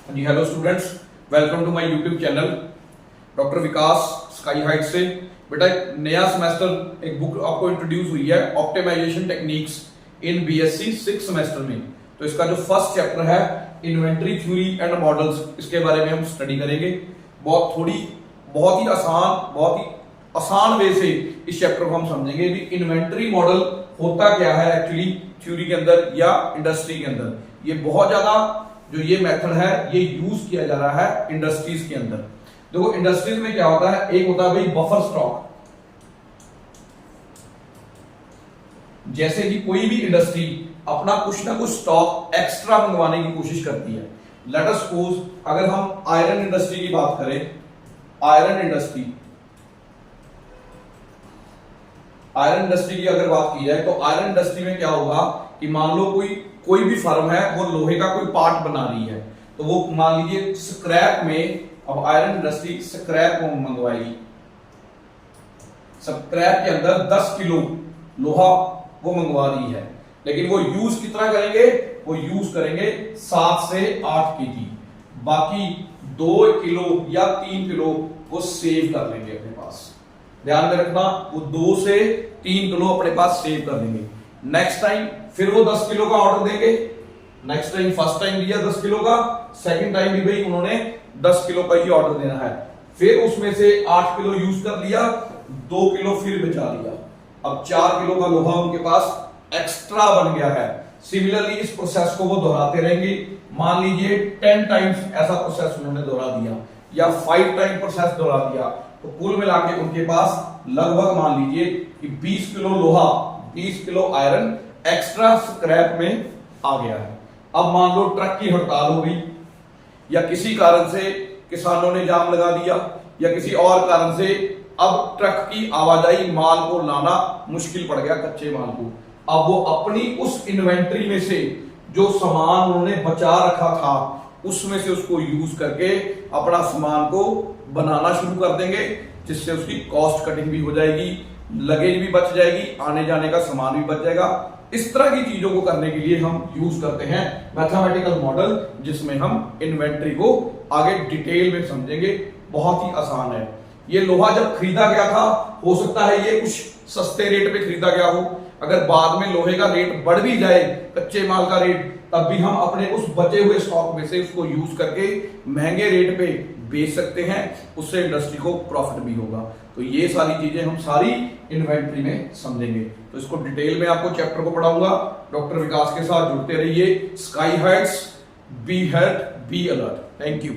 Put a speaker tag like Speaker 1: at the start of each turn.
Speaker 1: Ji hello students, welcome to my YouTube channel doctor Vikas sky height से। बेटा एक नया सेमेस्टर एक बुक आपको इंट्रोड्यूस हुई है, optimisation techniques in BSc 6 semester में। तो इसका जो फर्स्ट चैप्टर है इन्वेंटरी थ्योरी एंड मॉडल्स, इसके बारे में हम स्टडी करेंगे। बहुत ही आसान वे से इस चैप्टर को हम समझेंगे कि इन्वेंटरी मॉडल होता क्या है एक्चुअली थ्योरी के अंदर या इंडस्ट्री के अंदर। ये बहुत ज्यादा जो ये मेथड है ये यूज किया जा रहा है इंडस्ट्रीज के अंदर। देखो इंडस्ट्रीज में क्या होता है, एक होता है भाई बफर स्टॉक। जैसे कि कोई भी इंडस्ट्री अपना कुछ ना कुछ स्टॉक एक्स्ट्रा मंगवाने की कोशिश करती है। लेट अस सपोज अगर हम आयरन इंडस्ट्री की बात करें, आयरन इंडस्ट्री की अगर बात की जाए तो आयरन इंडस्ट्री में क्या होगा कि मान लो कोई भी फर्म है वो लोहे का कोई पार्ट बना रही है, तो वो मान लीजिए स्क्रैप में, अब आयरन इंडस्ट्री स्क्रैप को मंगवाएगी। स्क्रैप के अंदर 10 किलो लोहा वो मंगवा रही है, लेकिन वो यूज कितना करेंगे, वो यूज करेंगे 7 से 8 केजी। बाकी 2 किलो या 3 किलो वो सेव कर लेंगे अपने पास। ध्यान में रखना, वो 2 से 3 किलो अपने पास सेव कर लेंगे। नेक्स्ट टाइम फिर वो 10 किलो का ऑर्डर देंगे। नेक्स्ट टाइम फर्स्ट टाइम दिया 10 किलो का, सेकंड टाइम भी भाई उन्होंने 10 किलो का ही ऑर्डर देना है। फिर उसमें से 8 किलो यूज कर लिया, 2 किलो फिर बचा लिया। अब 4 किलो का लोहा उनके पास एक्स्ट्रा बन गया है। सिमिलरली इस प्रोसेस को वो दोहराते रहेंगे। मान लीजिए 10 टाइम्स ऐसा प्रोसेस उन्होंने दोहरा दिया या 5 टाइम प्रोसेस दोहरा दिया, तो कुल मिला के उनके पास लगभग मान लीजिए कि 20 किलो लोहा, 20 किलो आयरन एक्स्ट्रा स्क्रैप में आ गया है। अब मान लो ट्रक की हड़ताल हो गई या किसी कारण से किसानों ने जाम लगा दिया या किसी और कारण से अब ट्रक की आवाजाही, माल को लाना मुश्किल पड़ गया, कच्चे माल को। अब वो अपनी उस इन्वेंट्री में से जो सामान उन्होंने बचा रखा था उसमें से उसको यूज करके अपना सामान को बनाना शुरू कर देंगे, जिससे उसकी कॉस्ट कटिंग भी हो जाएगी, लगेज भी बच जाएगी, आने जाने का सामान भी बच जाएगा। इस तरह की चीजों को करने के लिए हम यूज करते हैं मैथमेटिकल मॉडल, जिसमें हम इन्वेंट्री को आगे डिटेल में समझेंगे। बहुत ही आसान है। ये लोहा जब खरीदा गया था, हो सकता है ये कुछ सस्ते रेट पे खरीदा गया हो। अगर बाद में लोहे का रेट बढ़ भी जाए, कच्चे माल का रेट, तब भी हम अपने उस बचे हुए स्टॉक में से उसको यूज करके महंगे रेट पे बेच सकते हैं, उससे इंडस्ट्री को प्रॉफिट भी होगा। तो ये सारी चीजें हम सारी इन्वेंट्री में समझेंगे। तो इसको डिटेल में आपको चैप्टर को पढ़ाऊंगा। डॉक्टर विकास के साथ जुड़ते रहिए। Sky heights, be health, be alert. Thank you.